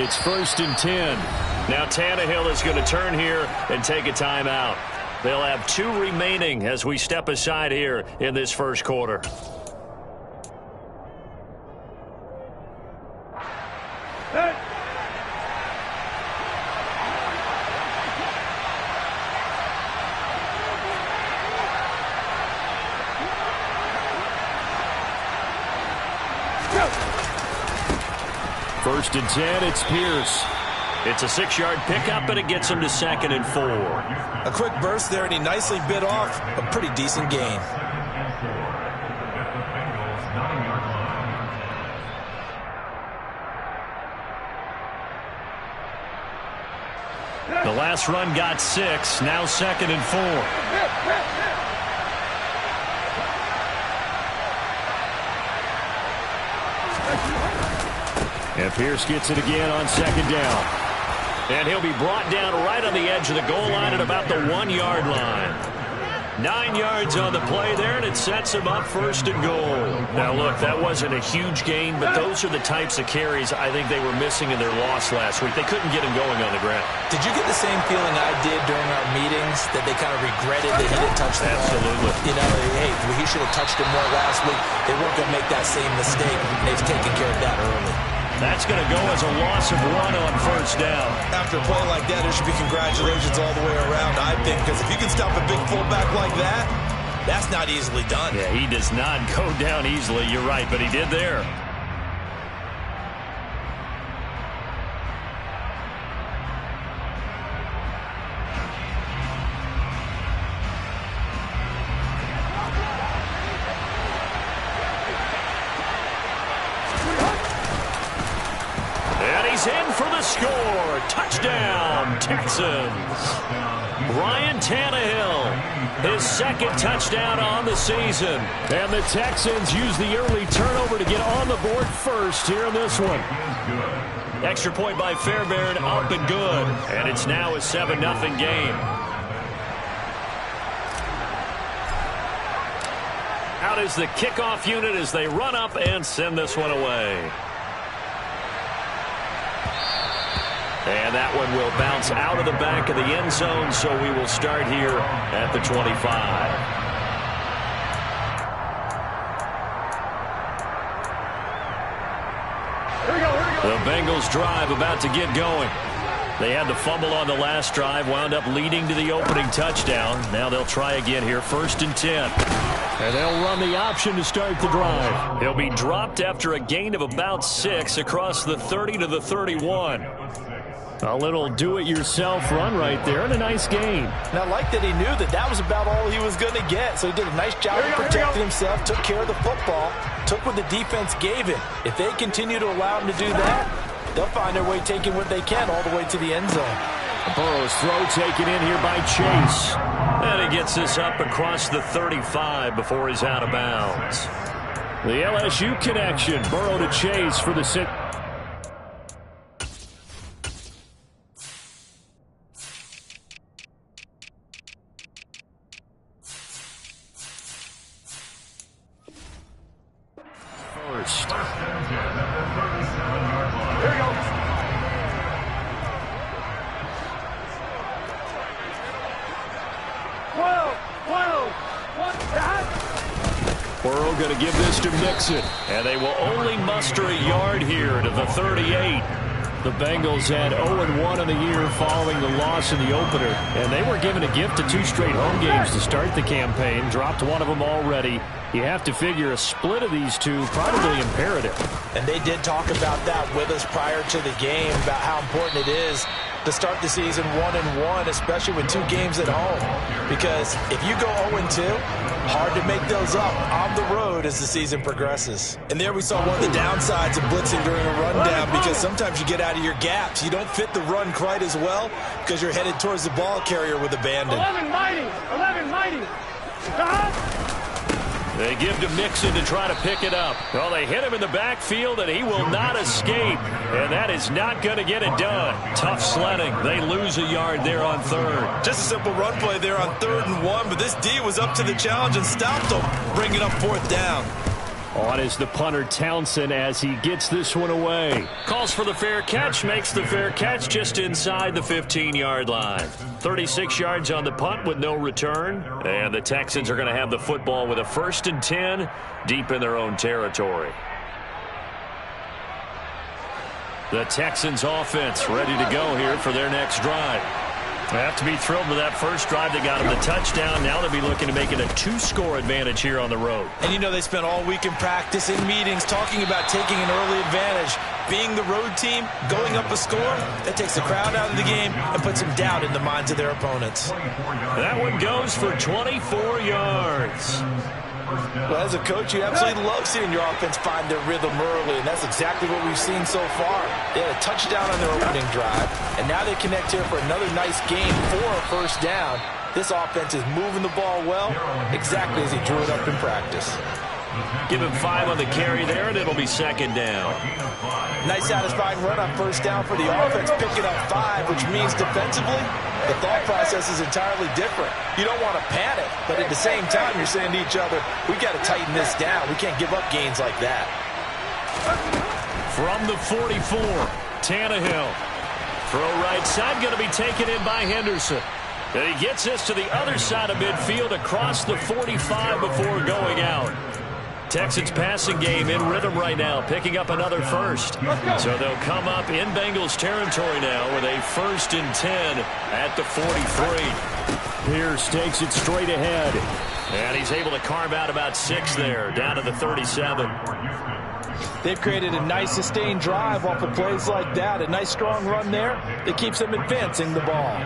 It's 1st and 10. Now Tannehill is going to turn here and take a timeout. They'll have 2 remaining as we step aside here in this first quarter. First and 10, it's Pierce. It's a 6-yard pickup, and it gets him to 2nd and 4. A quick burst there, and he nicely bit off a pretty decent gain. The last run got 6, now 2nd and 4. And Pierce gets it again on 2nd down. And he'll be brought down right on the edge of the goal line at about the 1-yard line. 9 yards on the play there, and it sets him up 1st and goal. Now, look, that wasn't a huge gain, but those are the types of carries I think they were missing in their loss last week. They couldn't get him going on the ground. Did you get the same feeling I did during our meetings, that they kind of regretted that he didn't touch the ball? Absolutely. You know, hey, he should have touched it more last week. They weren't going to make that same mistake, and they've taken care of that early. That's going to go as a loss of 1 on 1st down. After a play like that, there should be congratulations all the way around, I think, because if you can stop a big fullback like that, that's not easily done. Yeah, he does not go down easily. You're right, but he did there. In for the score. Touchdown, Texans. Ryan Tannehill, his 2nd touchdown on the season. And the Texans use the early turnover to get on the board first here in this one. Extra point by Fairbairn, up and good. And it's now a 7-0 game. Out is the kickoff unit as they run up and send this one away. And that one will bounce out of the back of the end zone, so we will start here at the 25. The Bengals drive about to get going. They had the fumble on the last drive, wound up leading to the opening touchdown. Now they'll try again here, 1st and 10. And they'll run the option to start the drive. He'll be dropped after a gain of about 6 across the 30 to the 31. A little do-it-yourself run right there, and a nice gain. And I like that he knew that that was about all he was going to get. So he did a nice job of protecting himself, took care of the football, took what the defense gave him. If they continue to allow him to do that, they'll find their way taking what they can all the way to the end zone. Burrow's throw taken in here by Chase. And he gets this up across the 35 before he's out of bounds. The LSU connection, Burrow to Chase for the 6. Burrow going to give this to Mixon, and they will only muster a yard here to the 38. The Bengals had 0-1 in the year following the loss in the opener, and they were given a gift of 2 straight home games to start the campaign. Dropped one of them already. You have to figure a split of these two probably imperative. And they did talk about that with us prior to the game, about how important it is to start the season 1-1, especially with 2 games at home. Because if you go 0-2, hard to make those up on the road as the season progresses. And there we saw one of the downsides of blitzing during a rundown, because sometimes you get out of your gaps. You don't fit the run quite as well because you're headed towards the ball carrier with abandon. 11 mighty. They give to Mixon to try to pick it up. Well, they hit him in the backfield, and he will not escape. And that is not going to get it done. Tough sledding. They lose a yard there on 3rd. Just a simple run play there on 3rd and 1, but this D was up to the challenge and stopped them, bringing up 4th down. On is the punter Townsend as he gets this one away. Calls for the fair catch, makes the fair catch just inside the 15-yard line. 36 yards on the punt with no return. And the Texans are going to have the football with a 1st and 10 deep in their own territory. The Texans offense ready to go here for their next drive. They have to be thrilled with that first drive. They got them the touchdown. Now they'll be looking to make it a 2-score advantage here on the road. And you know they spent all week in practice, in meetings, talking about taking an early advantage. Being the road team, going up a score, that takes the crowd out of the game and puts some doubt in the minds of their opponents. That one goes for 24 yards. Well, as a coach, you absolutely love seeing your offense find their rhythm early, and that's exactly what we've seen so far. They had a touchdown on their opening drive, and now they connect here for another nice game for a first down. This offense is moving the ball well, exactly as he drew it up in practice. Give him 5 on the carry there, and it'll be 2nd down. Nice satisfying run on first down for the offense, picking up 5, which means defensively, the thought process is entirely different. You don't want to panic, but at the same time, you're saying to each other, we've got to tighten this down. We can't give up gains like that. From the 44, Tannehill. Throw right side, going to be taken in by Henderson. And he gets this to the other side of midfield across the 45 before going out. Texans passing game in rhythm right now, picking up another first. So they'll come up in Bengals territory now with a 1st and 10 at the 43. Pierce takes it straight ahead. And he's able to carve out about 6 there, down to the 37. They've created a nice sustained drive off of plays like that. A nice strong run there that keeps them advancing the ball.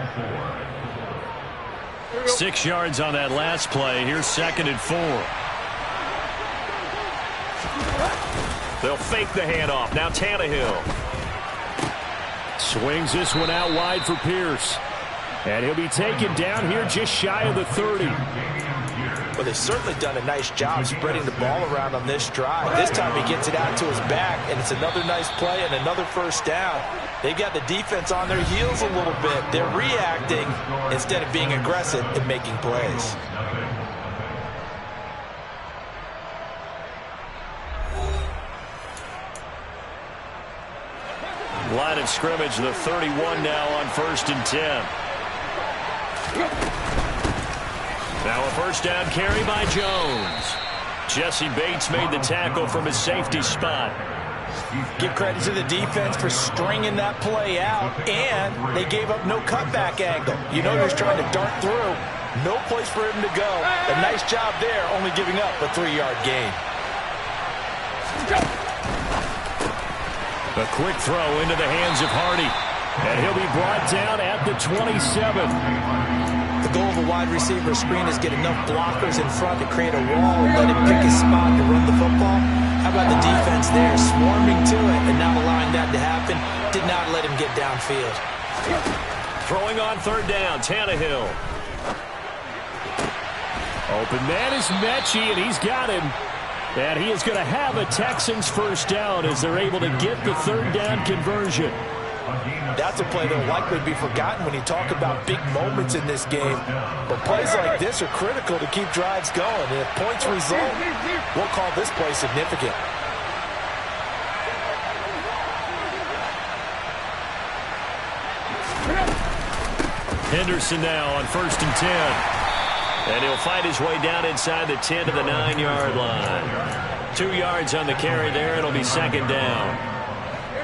6 yards on that last play. Here's 2nd and 4. They'll fake the handoff. Now Tannehill. Swings this one out wide for Pierce. And he'll be taken down here just shy of the 30. Well, they've certainly done a nice job spreading the ball around on this drive. This time he gets it out to his back, and it's another nice play and another first down. They've got the defense on their heels a little bit. They're reacting instead of being aggressive and making plays. Line of scrimmage, the 31 now on 1st and 10. Now a first down carry by Jones. Jesse Bates made the tackle from his safety spot. Give credit to the defense for stringing that play out, and they gave up no cutback angle. You know he's trying to dart through. No place for him to go. A nice job there, only giving up a 3-yard gain. A quick throw into the hands of Hardy. And he'll be brought down at the 27. The goal of a wide receiver screen is get enough blockers in front to create a wall and let him pick his spot to run the football. How about the defense there, swarming to it and not allowing that to happen? Did not let him get downfield. Throwing on 3rd down, Tannehill. Open man is Mechie, and he's got him. And he is going to have a Texans first down as they're able to get the 3rd down conversion. That's a play that will likely be forgotten when you talk about big moments in this game. But plays like this are critical to keep drives going. And if points result, we'll call this play significant. Henderson now on 1st and 10. And he'll fight his way down inside the 10 to the 9-yard line. 2 yards on the carry there. It'll be 2nd down.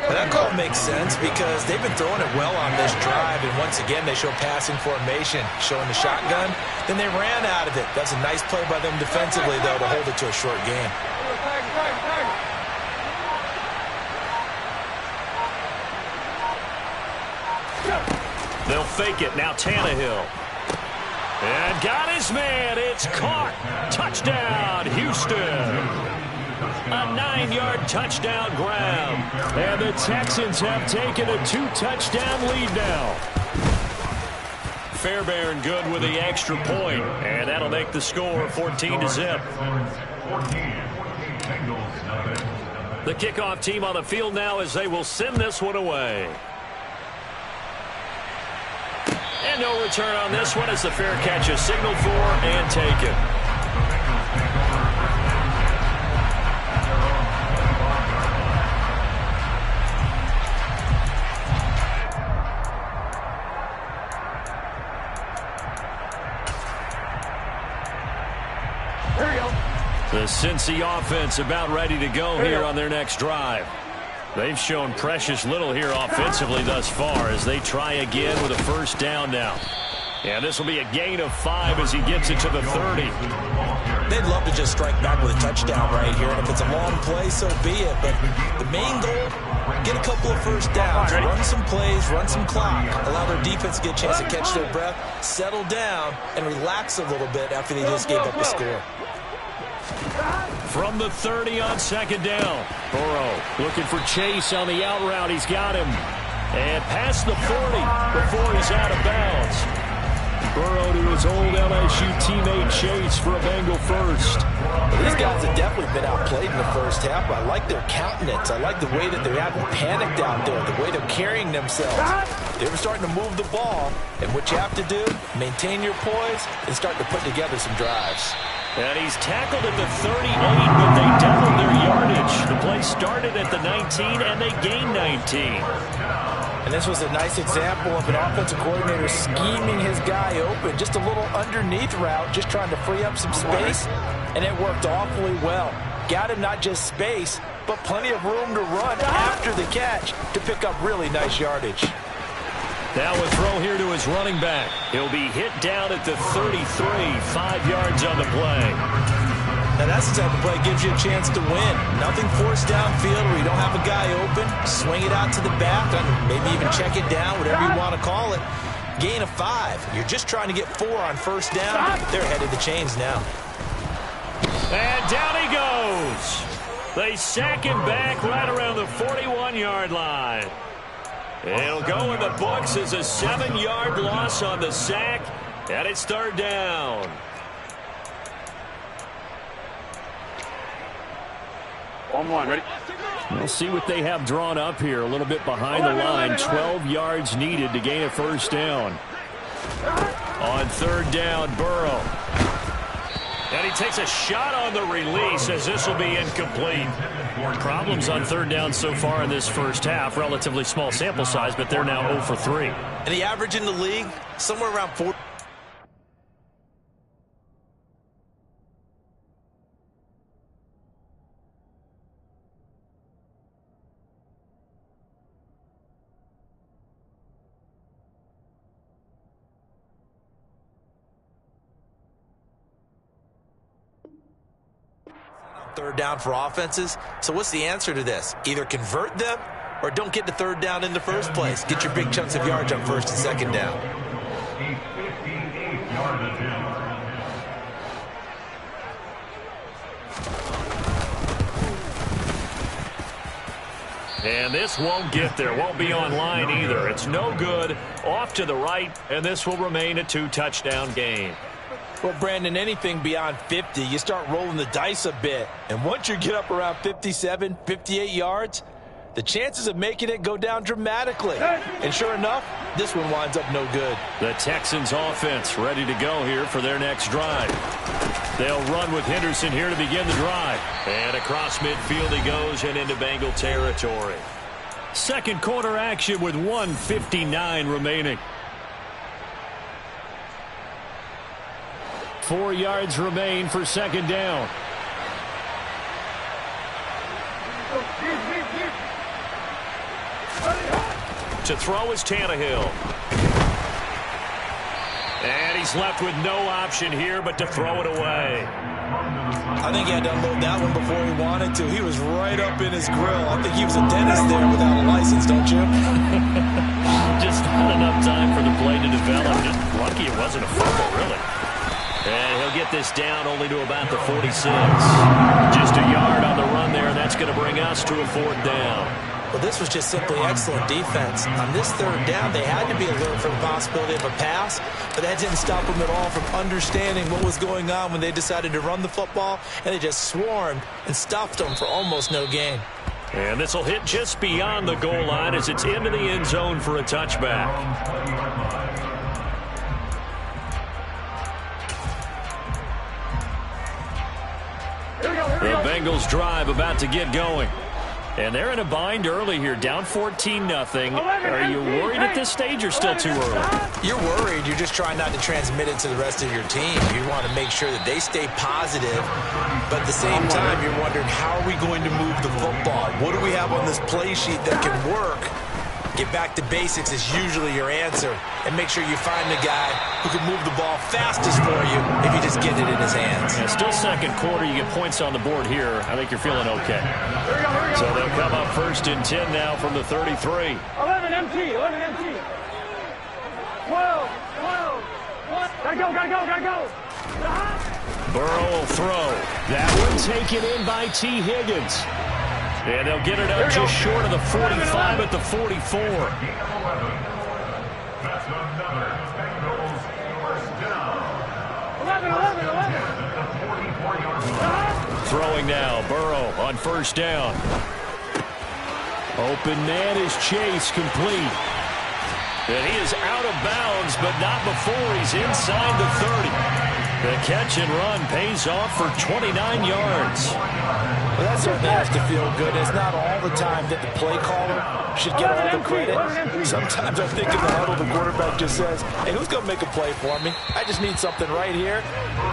Well, that call makes sense because they've been throwing it well on this drive. And once again, they show passing formation, showing the shotgun. Then they ran out of it. That's a nice play by them defensively, though, to hold it to a short game. They'll fake it. Now Tannehill. And got his man. It's caught. Touchdown, Houston. A 9-yard touchdown grab. And the Texans have taken a 2-touchdown lead now. Fairbairn good with the extra point. And that'll make the score 14-0. The kickoff team on the field now as they will send this one away. And no return on this one as the fair catch is signaled for and taken. The Cincy offense about ready to go here on their next drive. They've shown precious little here offensively thus far as they try again with a first down now. And this will be a gain of 5 as he gets it to the 30. They'd love to just strike back with a touchdown right here. And if it's a long play, so be it. But the main goal, get a couple of first downs, run some plays, run some clock, allow their defense to get a chance to catch their breath, settle down, and relax a little bit after they just gave up a score. From the 30 on second down. Burrow looking for Chase on the out route. He's got him. And past the 40 before he's out of bounds. Burrow to his old LSU teammate Chase for a Bengal first. These guys have definitely been outplayed in the first half. I like their countenance. I like the way that they haven't panicked out there, the way they're carrying themselves. They were starting to move the ball, and what you have to do, maintain your poise and start to put together some drives. And he's tackled at the 38, but they doubled their yardage. The play started at the 19, and they gained 19. And this was a nice example of an offensive coordinator scheming his guy open. Just a little underneath route, just trying to free up some space, and it worked awfully well. Got him not just space, but plenty of room to run after the catch to pick up really nice yardage. Now a throw here to his running back. He'll be hit down at the 33, 5 yards on the play. Now that's the type of play that gives you a chance to win. Nothing forced downfield where you don't have a guy open. Swing it out to the back, maybe even check it down, whatever you want to call it. Gain of 5. You're just trying to get 4 on first down. They're ahead of the chains now. And down he goes. They sack him back right around the 41-yard line. It'll go in the books as a 7-yard loss on the sack, and it's third down. On, ready? We'll see what they have drawn up here. A little bit behind the line. 12 yards needed to gain a first down. On third down, Burrow. And he takes a shot on the release as this will be incomplete. Problems on third down so far in this first half. Relatively small sample size, but they're now 0 for 3. And the average in the league, somewhere around 4. Third down for offenses. So what's the answer to this? Either convert them or don't get the third down in the first place. Get your big chunks of yards on first and second down. And this won't get there. Won't be online either. It's no good. Off to the right, and this will remain a 2-touchdown game. Well, Brandon, anything beyond 50, you start rolling the dice a bit. And once you get up around 57, 58 yards, the chances of making it go down dramatically. And sure enough, this one winds up no good. The Texans offense ready to go here for their next drive. They'll run with Henderson here to begin the drive. And across midfield he goes and into Bengal territory. Second quarter action with 1:59 remaining. 4 yards remain for second down. To throw is Tannehill. And he's left with no option here but to throw it away. I think he had to unload that one before he wanted to. He was right up in his grill. I think he was a dentist there without a license, don't you? Just not enough time for the play to develop. Just lucky it wasn't a fumble, really. And he'll get this down only to about the 46. Just a yard on the run there, and that's going to bring us to a fourth down. Well, this was just simply excellent defense. On this third down, they had to be alert for the possibility of a pass, but that didn't stop them at all from understanding what was going on when they decided to run the football, and they just swarmed and stuffed them for almost no gain. And this will hit just beyond the goal line as it's into the end zone for a touchback. The Bengals drive about to get going. And they're in a bind early here, down 14-0. Are you worried at this stage or still too early? You're worried. You're just trying not to transmit it to the rest of your team. You want to make sure that they stay positive, but at the same time, you're wondering, how are we going to move the football? What do we have on this play sheet that can work? Get back to basics is usually your answer, and make sure you find the guy who can move the ball fastest for you if you just get it in his hands. Yeah, still second quarter. You get points on the board here. I think you're feeling okay. So they'll come up 1st and 10 now from the 33. 11 MT, 11 MT. 12. Gotta go. Burrow will throw. That one taken in by T. Higgins. And they'll get it up just short of the 45 at the 44. That's another Bengals first down. 11. Throwing now, Burrow on 1st down. Open man is Chase, complete. And he is out of bounds, but not before he's inside the 30. The catch and run pays off for 29 yards. Well, that certainly has to feel good. It's not all the time that the play caller should get all the credit. Sometimes I think in the huddle, the quarterback just says, hey, who's going to make a play for me? I just need something right here.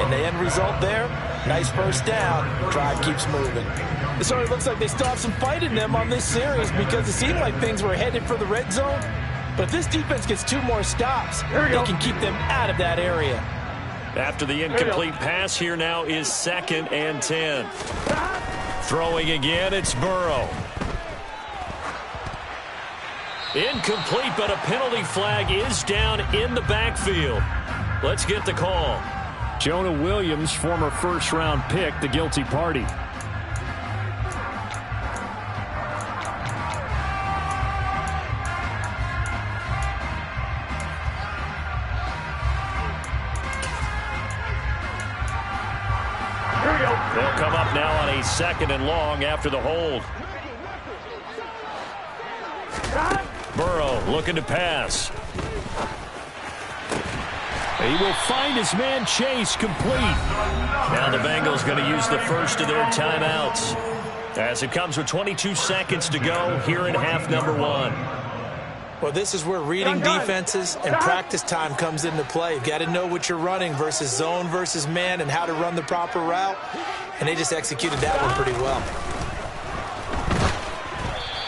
And the end result there, nice 1st down. Drive keeps moving. It sort of looks like they still have some fight in them on this series because it seemed like things were headed for the red zone. But if this defense gets 2 more stops, they can keep them out of that area. After the incomplete pass, here now is 2nd and 10. Throwing again, it's Burrow. Incomplete, but a penalty flag is down in the backfield. Let's get the call. Jonah Williams, former 1st-round pick, the guilty party. They'll come up now on a 2nd and long after the hold. Burrow looking to pass. He will find his man Chase, complete. Now the Bengals going to use the first of their timeouts, as it comes with 22 seconds to go here in half number 1. Well, this is where reading defenses and practice time comes into play. You've got to know what you're running versus zone versus man and how to run the proper route. And they just executed that one pretty well.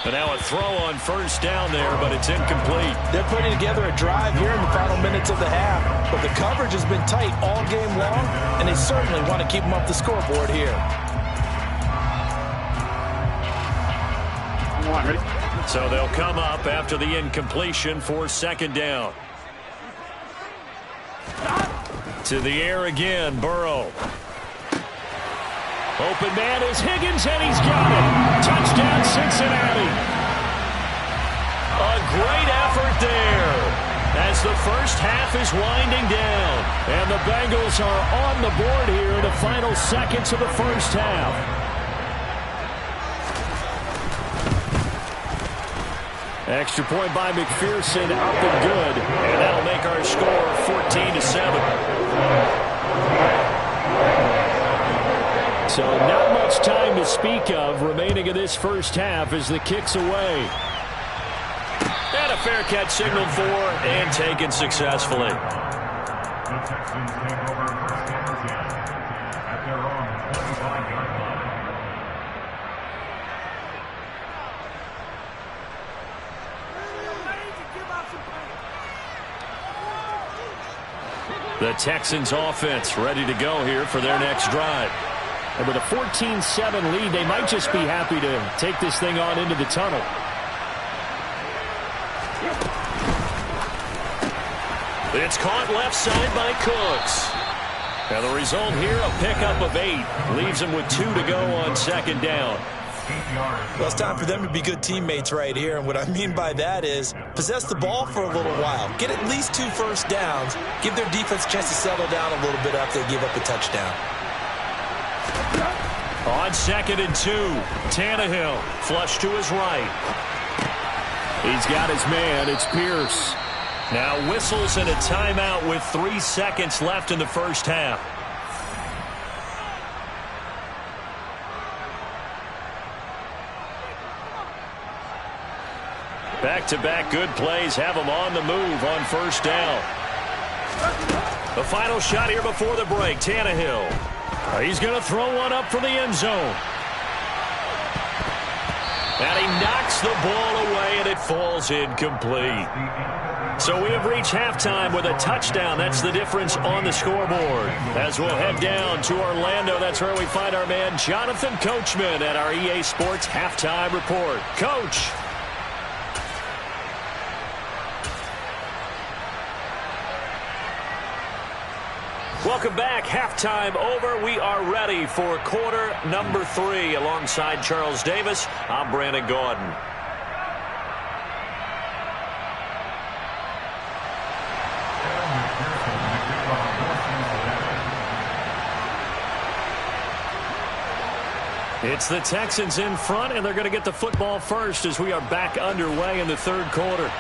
And now a throw on 1st down there, but it's incomplete. They're putting together a drive here in the final minutes of the half. But the coverage has been tight all game long, and they certainly want to keep them up the scoreboard here. Come on, ready? So they'll come up after the incompletion for 2nd down. To the air again, Burrow. Open man is Higgins, and he's got it. Touchdown, Cincinnati. A great effort there as the first half is winding down. And the Bengals are on the board here in the final seconds of the first half. Extra point by McPherson, up and good. And that'll make our score 14-7. So not much time to speak of remaining in this first half as the kick's away. And a fair catch signaled for and taken successfully. The Texans take over 1st and 10 at their own 25-yard line. The Texans offense ready to go here for their next drive. And with a 14-7 lead, they might just be happy to take this thing on into the tunnel. It's caught left side by Cooks. Now the result here, a pickup of 8. Leaves them with 2 to go on 2nd down. Well, it's time for them to be good teammates right here. And what I mean by that is possess the ball for a little while. Get at least 2 first downs. Give their defense a chance to settle down a little bit after they give up a touchdown. On 2nd and 2, Tannehill flush to his right. He's got his man. It's Pierce. Now whistles and a timeout with 3 seconds left in the first half. Back-to-back good plays have them on the move on first down. The final shot here before the break. Tannehill. He's going to throw one up from the end zone. And he knocks the ball away, and it falls incomplete. So we have reached halftime with a touchdown. That's the difference on the scoreboard. As we'll head down to Orlando, that's where we find our man Jonathan Coachman at our EA Sports Halftime Report. Coach. Welcome back. Halftime over. We are ready for quarter number 3. Alongside Charles Davis, I'm Brandon Gaudin. It's the Texans in front, and they're going to get the football first as we are back underway in the third quarter.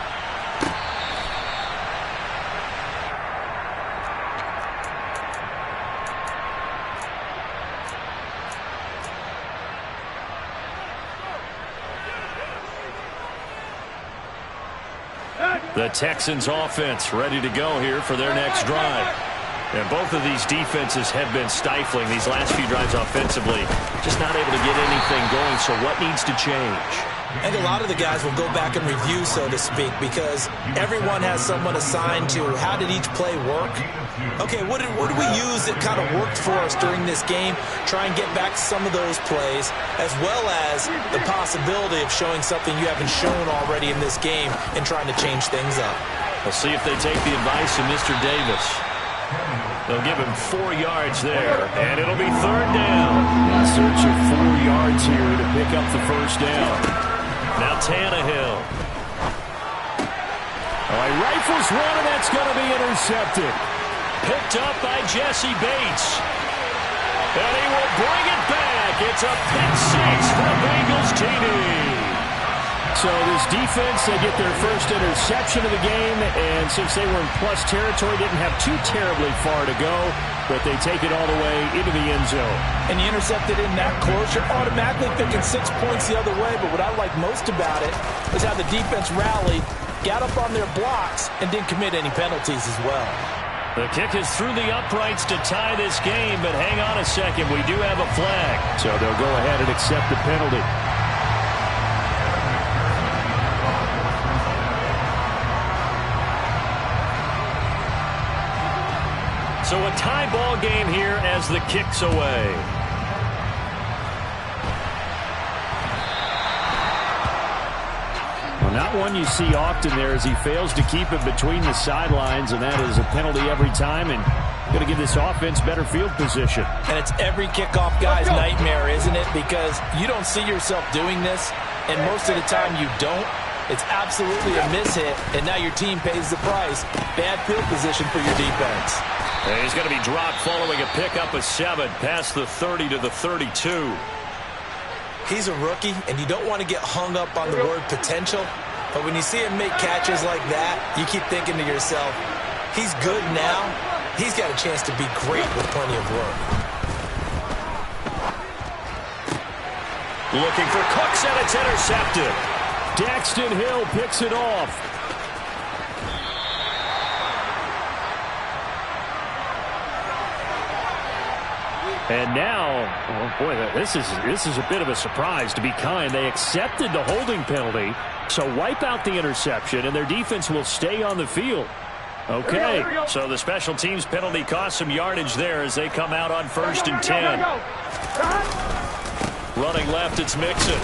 The Texans offense ready to go here for their next drive. And both of these defenses have been stifling these last few drives offensively. Just not able to get anything going, so what needs to change? I think a lot of the guys will go back and review, so to speak, because everyone has someone assigned to how did each play work. Okay, what did we use that kind of worked for us during this game? Try and get back some of those plays, as well as the possibility of showing something you haven't shown already in this game and trying to change things up. We'll see if they take the advice of Mr. Davis. They'll give him 4 yards there, and it'll be third down. In search of 4 yards here to pick up the first down. Now Tannehill. Oh, he rifles one, and that's going to be intercepted. Picked up by Jesse Bates. And he will bring it back. It's a pick six for the Bengals TD. So this defense, they get their first interception of the game, and since they were in plus territory, didn't have too terribly far to go, but they take it all the way into the end zone. And you intercepted in that close, you're automatically thinking 6 points the other way, but what I like most about it is how the defense rallied, got up on their blocks, and didn't commit any penalties as well. The kick is through the uprights to tie this game, but hang on a second, we do have a flag. So they'll go ahead and accept the penalty. So a tie ball game here as the kick's away. Well, not one you see often there as he fails to keep it between the sidelines, and that is a penalty every time, and going to give this offense better field position. And it's every kickoff guy's nightmare, isn't it? Because you don't see yourself doing this, and most of the time you don't. It's absolutely a mishit, and now your team pays the price. Bad field position for your defense. And he's going to be dropped following a pickup of 7 past the 30 to the 32. He's a rookie, and you don't want to get hung up on the word potential. But when you see him make catches like that, you keep thinking to yourself, he's good now. He's got a chance to be great with plenty of work. Looking for Cooks, and it's intercepted. Daxton Hill picks it off. And now, oh boy, this is a bit of a surprise, to be kind. They accepted the holding penalty, so wipe out the interception, and their defense will stay on the field. Okay, so the special teams penalty cost some yardage there as they come out on 1st and 10. Running left, it's Mixon.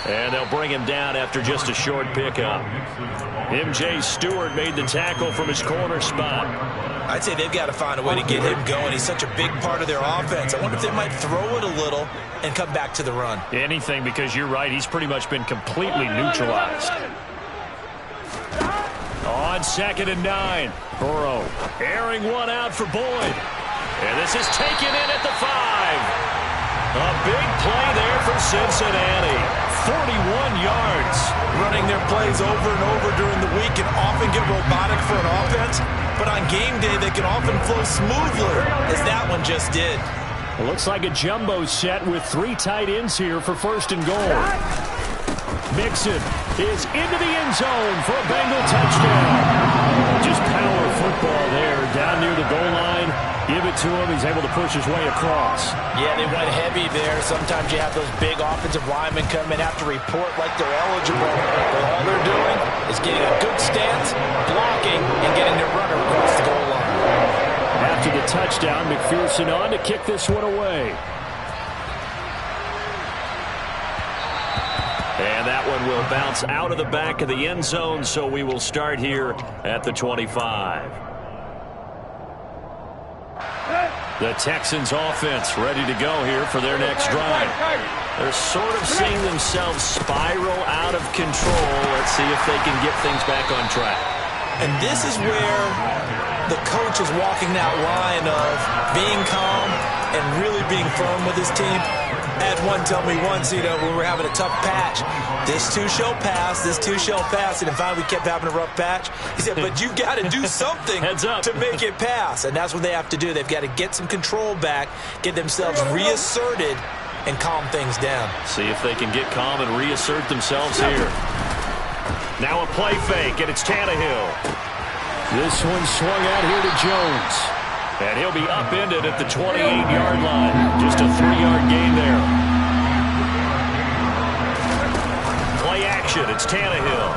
And they'll bring him down after just a short pickup. M.J. Stewart made the tackle from his corner spot. I'd say they've got to find a way to get him going. He's such a big part of their offense. I wonder if they might throw it a little and come back to the run. Anything, because you're right. He's pretty much been completely neutralized. On 2nd and 9. Burrow airing one out for Boyd. And this is taken in at the 5. A big play there for Cincinnati. 41 yards. Running their plays over and over during the week can often get robotic for an offense, but on game day they can often flow smoothly, as that one just did. It looks like a jumbo set with 3 tight ends here for 1st and goal. Mixon is into the end zone for a Bengal touchdown. Just power football there, down near the goal line. Give it to him. He's able to push his way across. Yeah, they went heavy there. Sometimes you have those big offensive linemen come in, have to report like they're eligible. But all they're doing is getting a good stance, blocking, and getting their runner across the goal line. After the touchdown, McPherson on to kick this one away. And that one will bounce out of the back of the end zone, so we will start here at the 25. The Texans offense ready to go here for their next drive. They're sort of seeing themselves spiral out of control. Let's see if they can get things back on track. And this is where the coach is walking that line of being calm and really being firm with his team. I had one tell me once, when we were having a tough patch, this too shall pass, this too shall pass. And finally we kept having a rough patch. He said, but you got to do something to make it pass. And that's what they have to do. They've got to get some control back, get themselves reasserted, and calm things down. See if they can get calm and reassert themselves here. Now a play fake, and it's Tannehill. This one swung out here to Jones. And he'll be upended at the 28-yard line. Just a 3-yard gain there. Play action. It's Tannehill.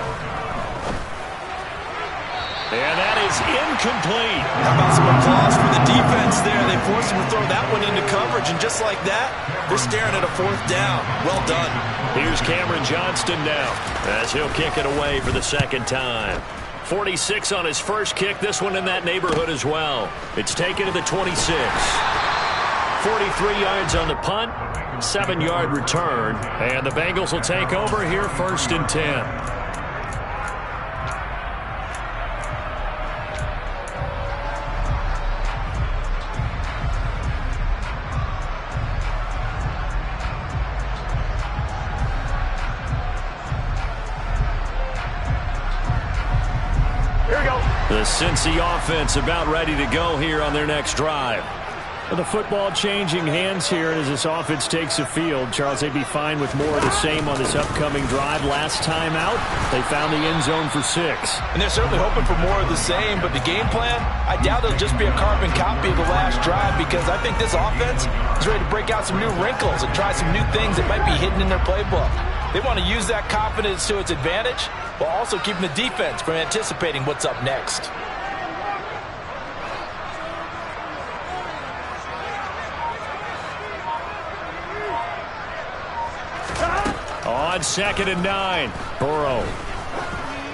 And that is incomplete. How about some applause for the defense there? They forced him to throw that one into coverage, and just like that, they're staring at a 4th down. Well done. Here's Cameron Johnston now as he'll kick it away for the second time. 46 on his first kick. This one in that neighborhood as well. It's taken to the 26. 43 yards on the punt. 7-yard return. And the Bengals will take over here 1st and 10. The Cincy offense about ready to go here on their next drive. Well, the football changing hands here as this offense takes the field. Charles, they'd be fine with more of the same on this upcoming drive. Last time out, they found the end zone for 6. And they're certainly hoping for more of the same, but the game plan, I doubt it'll just be a carbon copy of the last drive, because I think this offense is ready to break out some new wrinkles and try some new things that might be hidden in their playbook. They want to use that confidence to its advantage while also keeping the defense from anticipating what's up next. On 2nd and 9, Burrow.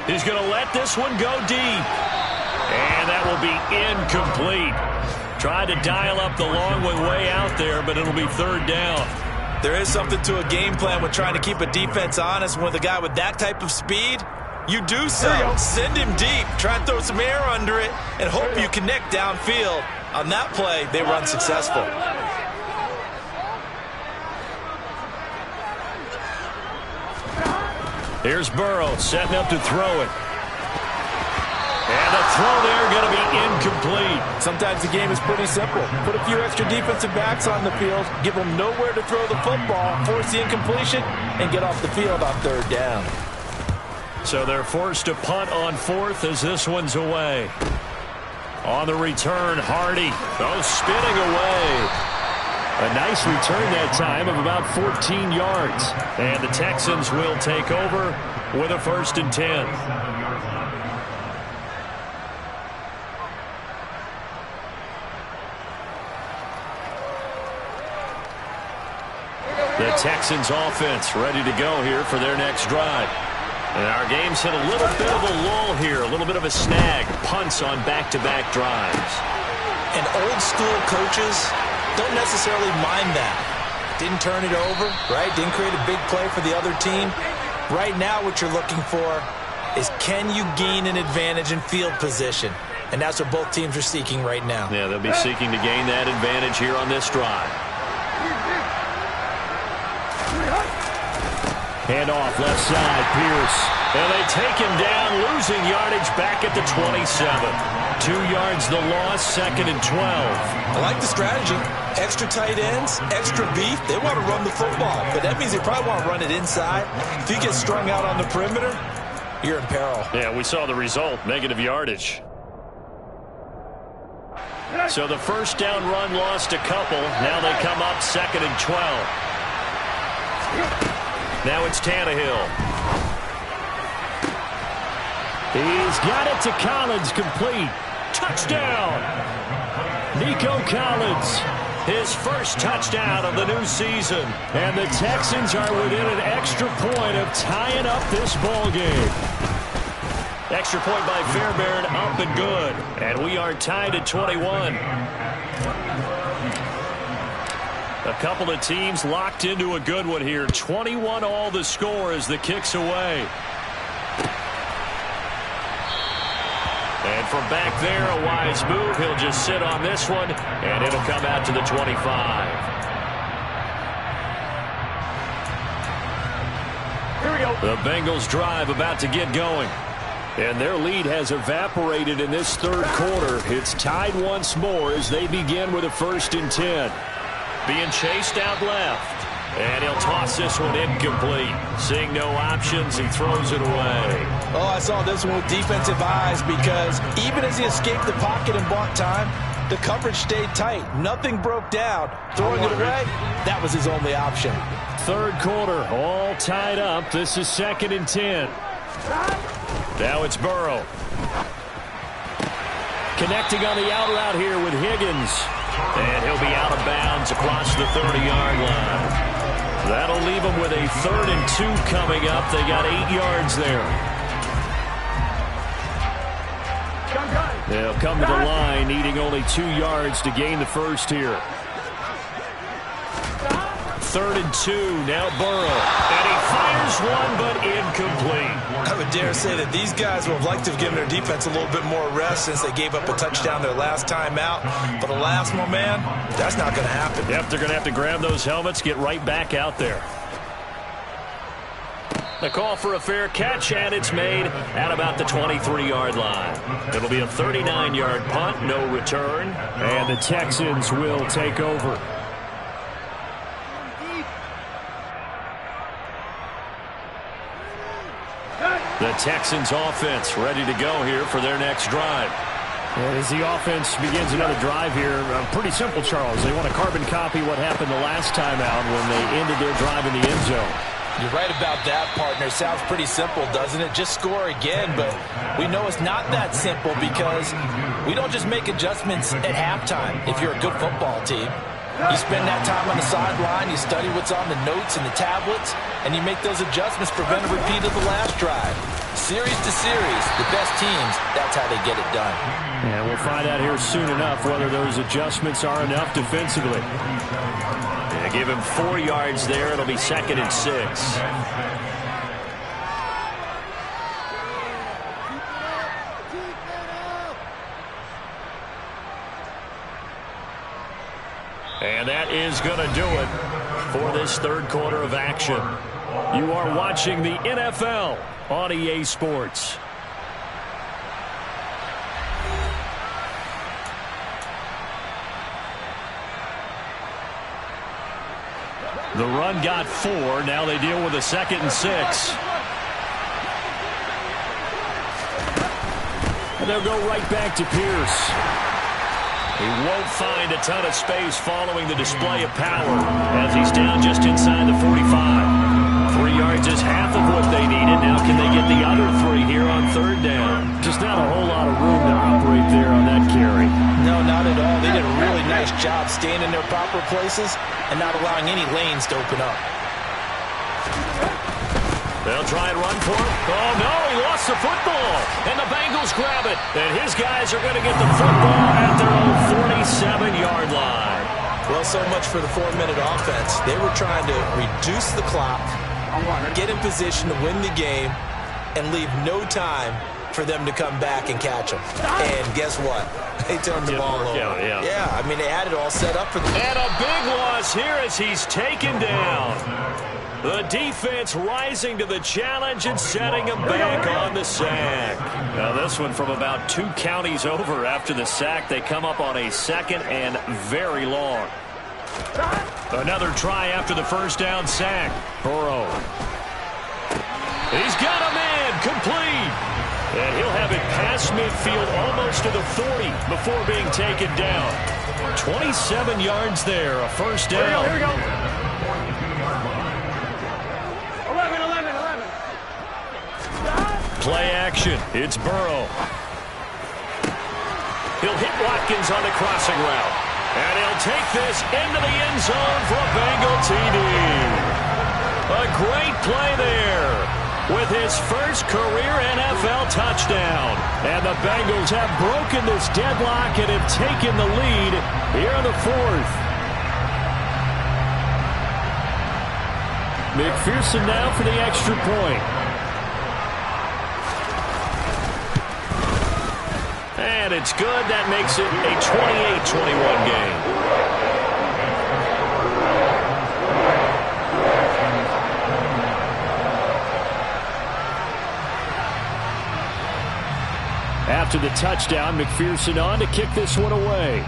He's going to let this one go deep. And that will be incomplete. Tried to dial up the long way out there, but it'll be 3rd down. There is something to a game plan when trying to keep a defense honest. With a guy with that type of speed, you do so. Send him deep. Try and throw some air under it and hope you connect downfield. On that play, they were unsuccessful. Here's Burrow setting up to throw it. And the throw there going to be incomplete. Sometimes the game is pretty simple. Put a few extra defensive backs on the field, give them nowhere to throw the football, force the incompletion, and get off the field on 3rd down. So they're forced to punt on 4th as this one's away. On the return, Hardy. Oh, spinning away. A nice return that time of about 14 yards. And the Texans will take over with a 1st and 10. The Texans offense ready to go here for their next drive. And our game's hit a little bit of a lull here, a little bit of a snag. Punts on back-to-back drives. And old school coaches don't necessarily mind that. Didn't turn it over, right? Didn't create a big play for the other team. Right now what you're looking for is, can you gain an advantage in field position? And that's what both teams are seeking right now. Yeah, they'll be seeking to gain that advantage here on this drive. Hand off left side, Pierce. And they take him down, losing yardage back at the 27. 2 yards the loss, 2nd and 12. I like the strategy. Extra tight ends, extra beef. They want to run the football, but that means they probably want to run it inside. If you get strung out on the perimeter, you're in peril. Yeah, we saw the result, negative yardage. So the first down run lost a couple. Now they come up 2nd and 12. Now it's Tannehill. He's got it to Collins, complete. Touchdown! Nico Collins, his first touchdown of the new season. And the Texans are within an extra point of tying up this ball game. Extra point by Fairbairn, up and good. And we are tied at 21. A couple of teams locked into a good one here. 21 all the score as the kick's away. And from back there, a wise move. He'll just sit on this one, and it'll come out to the 25. Here we go. The Bengals drive about to get going. And their lead has evaporated in this third quarter. It's tied once more as they begin with a 1st and 10. Being chased out left. And he'll toss this one incomplete. Seeing no options, he throws it away. Oh, I saw this one with defensive eyes because even as he escaped the pocket and bought time, the coverage stayed tight. Nothing broke down. Throwing it away, that was his only option. Third quarter, all tied up. This is 2nd and 10. Now it's Burrow. Connecting on the out route here with Higgins. And he'll be out of bounds across the 30-yard line. That'll leave them with a 3rd and 2 coming up. They got 8 yards there. They'll come to the line, needing only 2 yards to gain the first here. 3rd and 2, now Burrow. And he fires one, but incomplete. I would dare say that these guys would have liked to have given their defense a little bit more rest since they gave up a touchdown their last time out. But alas, my man, that's not going to happen. Yep, they're going to have to grab those helmets, get right back out there. The call for a fair catch, and it's made at about the 23-yard line. It'll be a 39-yard punt, no return, and the Texans will take over. The Texans offense ready to go here for their next drive. And as the offense begins another drive here, pretty simple, Charles. They want to carbon copy what happened the last time out when they ended their drive in the end zone. You're right about that, partner. Sounds pretty simple, doesn't it? Just score again, but we know it's not that simple because we don't just make adjustments at halftime if you're a good football team. You spend that time on the sideline, you study what's on the notes and the tablets, and you make those adjustments, prevent a repeat of the last drive. Series to series, the best teams, that's how they get it done. And we'll find out here soon enough whether those adjustments are enough defensively. They give him 4 yards there. It'll be 2nd and 6. And that is going to do it for this third quarter of action. You are watching the NFL on EA Sports. The run got 4. Now they deal with a 2nd and 6. And they'll go right back to Pierce. He won't find a ton of space following the display of power as he's down just inside the 45. 3 yards is half of what they needed. Now can they get the other 3 here on 3rd down? Just not a whole lot of room to operate there on that carry. No, not at all. They did a really nice job staying in their proper places and not allowing any lanes to open up. They'll try and run for it. Oh, no, he lost the football. And the Bengals grab it. And his guys are going to get the football at their own 47-yard line. Well, so much for the 4-minute offense. They were trying to reduce the clock, get in position to win the game, and leave no time for them to come back and catch them. And guess what? They turned the ball over. Yeah, I mean, they had it all set up for them. And a big loss here as he's taken down. The defense rising to the challenge and setting him back on the sack. Now this one from about 2 counties over after the sack. They come up on a 2nd and very long. Another try after the first down sack. Burrow. He's got a man complete. And he'll have it past midfield almost to the 40 before being taken down. 27 yards there, a first down. Here we go. 11. Play action. It's Burrow. He'll hit Watkins on the crossing route. And he'll take this into the end zone for a Bengal TD. A great play there with his first career NFL touchdown. And the Bengals have broken this deadlock and have taken the lead here in the 4th. McPherson now for the extra point. And it's good. That makes it a 28-21 game. After the touchdown, McPherson on to kick this one away.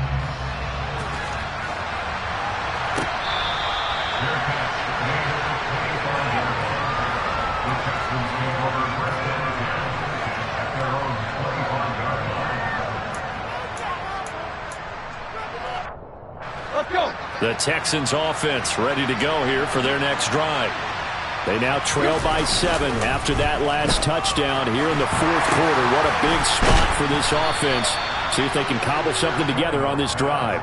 The Texans offense ready to go here for their next drive. They now trail by 7 after that last touchdown here in the 4th quarter. What a big spot for this offense. See if they can cobble something together on this drive.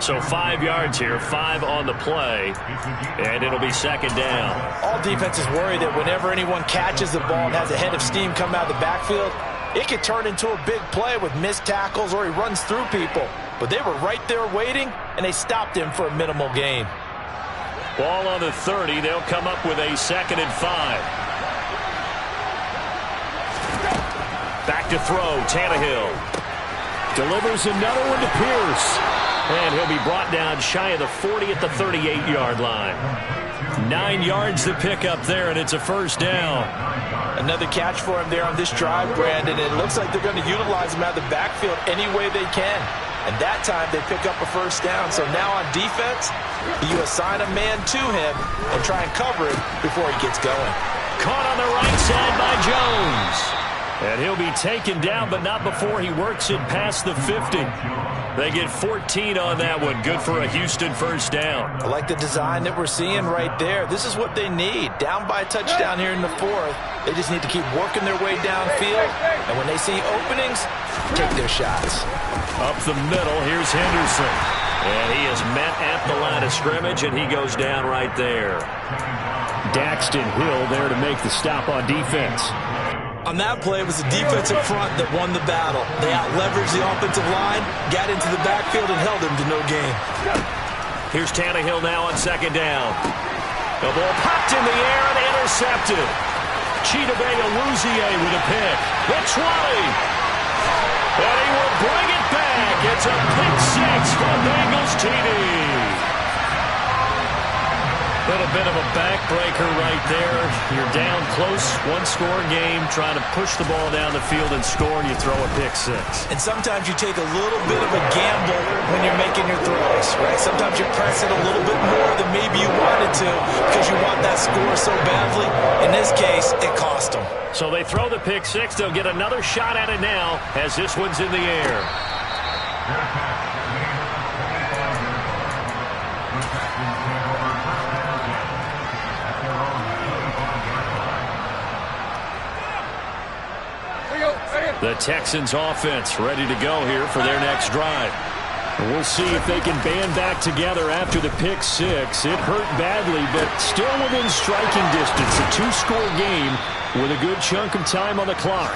So 5 yards here, 5 on the play, and it'll be 2nd down. All defenses worry that whenever anyone catches the ball and has a head of steam come out of the backfield, it could turn into a big play with missed tackles or he runs through people. But they were right there waiting, and they stopped him for a minimal gain. Ball on the 30. They'll come up with a 2nd and 5. Back to throw. Tannehill delivers another one to Pierce. And he'll be brought down shy of the 40 at the 38-yard line. 9 yards to pick up there, and it's a first down. Another catch for him there on this drive, Brandon. It looks like they're going to utilize him out of the backfield any way they can. And that time they pick up a first down. So now on defense, you assign a man to him and try and cover him before he gets going. Caught on the right side by Jones. And he'll be taken down, but not before he works it past the 50. They get 14 on that one. Good for a Houston first down. I like the design that we're seeing right there. This is what they need. Down by a touchdown here in the 4th. They just need to keep working their way downfield. And when they see openings, take their shots. Up the middle, here's Henderson. And he is met at the line of scrimmage, and he goes down right there. Daxton Hill there to make the stop on defense. On that play, it was the defensive front that won the battle. They out-leveraged the offensive line, got into the backfield, and held him to no gain. Here's Tannehill now on 2nd down. The ball popped in the air and intercepted. Chidobe Awuzie with a pick. The 20. And he will bring it back. It's a pick 6 for Bengals TD. Little bit of a backbreaker right there. You're down close, 1-score game, trying to push the ball down the field and score, and you throw a pick 6. And sometimes you take a little bit of a gamble when you're making your throws, right? Sometimes you press it a little bit more than maybe you wanted to because you want that score so badly. In this case, it cost them. So they throw the pick 6. They'll get another shot at it now as this one's in the air. The Texans offense ready to go here for their next drive. We'll see if they can band back together after the pick 6. It hurt badly, but still within striking distance. A 2-score game with a good chunk of time on the clock.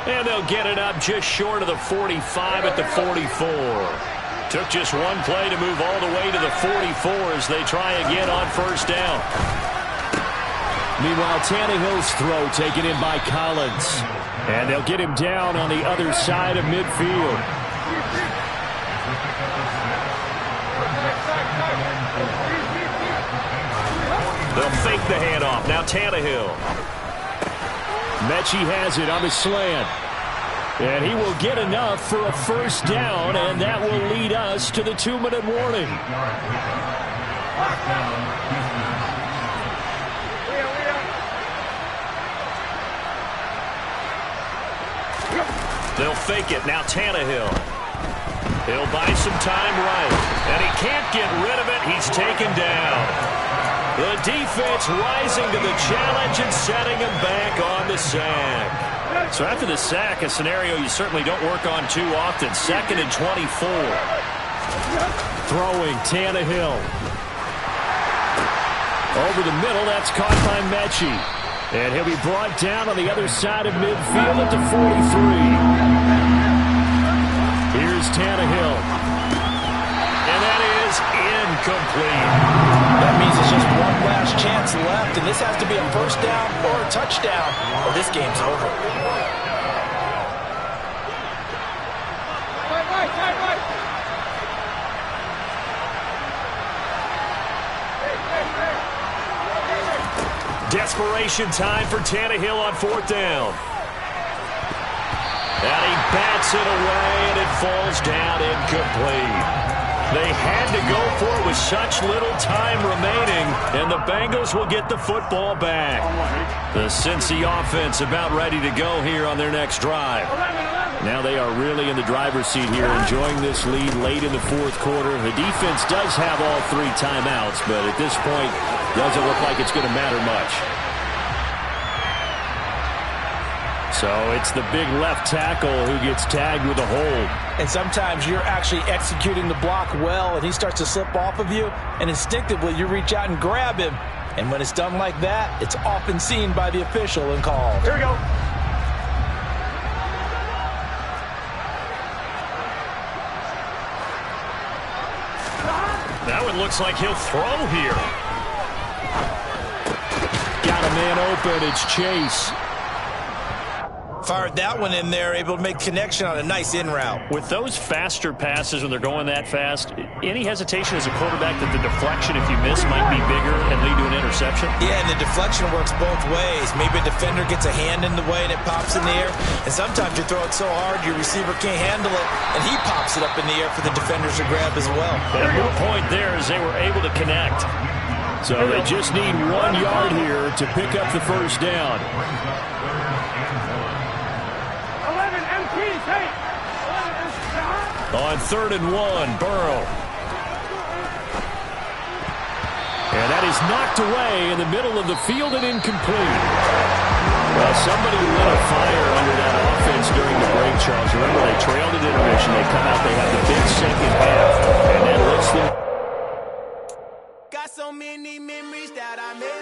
And they'll get it up just short of the 45 at the 44. Took just one play to move all the way to the 44 as they try again on first down. Meanwhile, Tannehill's throw taken in by Collins. And they'll get him down on the other side of midfield. They'll fake the handoff. Now Tannehill. Mechie has it on the slant. And he will get enough for a first down, and that will lead us to the 2-minute warning. They'll fake it. Now Tannehill. He'll buy some time right. And he can't get rid of it. He's taken down. The defense rising to the challenge and setting him back on the sack. So after the sack, a scenario you certainly don't work on too often. 2nd and 24. Throwing Tannehill. Over the middle, that's caught by Mechie. And he'll be brought down on the other side of midfield at the 43. Here's Tannehill. And that is incomplete. That means it's just one last chance left, and this has to be a first down or a touchdown, or this game's over. Desperation time for Tannehill on 4th down. And he bats it away, and it falls down incomplete. They had to go for it with such little time remaining, and the Bengals will get the football back. The Cincy offense about ready to go here on their next drive. Now they are really in the driver's seat here, enjoying this lead late in the 4th quarter. The defense does have all 3 timeouts, but at this point, doesn't look like it's going to matter much. So it's the big left tackle who gets tagged with a hold. And sometimes you're actually executing the block well, and he starts to slip off of you, and instinctively you reach out and grab him. And when it's done like that, it's often seen by the official and called. Here we go. That one looks like he'll throw here. Got a man open. It's Chase. Fired that one in there, able to make connection on a nice in route. With those faster passes when they're going that fast, any hesitation as a quarterback that the deflection, if you miss, might be bigger and lead to an interception? Yeah, and the deflection works both ways. Maybe a defender gets a hand in the way and it pops in the air. And sometimes you throw it so hard your receiver can't handle it, and he pops it up in the air for the defenders to grab as well. And the point there is they were able to connect. So they just need 1 yard here to pick up the first down. On 3rd and 1, Burrow. And that is knocked away in the middle of the field and incomplete. Well, somebody lit a fire under that offense during the break, Charles. Remember, they trailed at intermission. They come out, they have the big second half, and that lets them. Got so many memories that I made.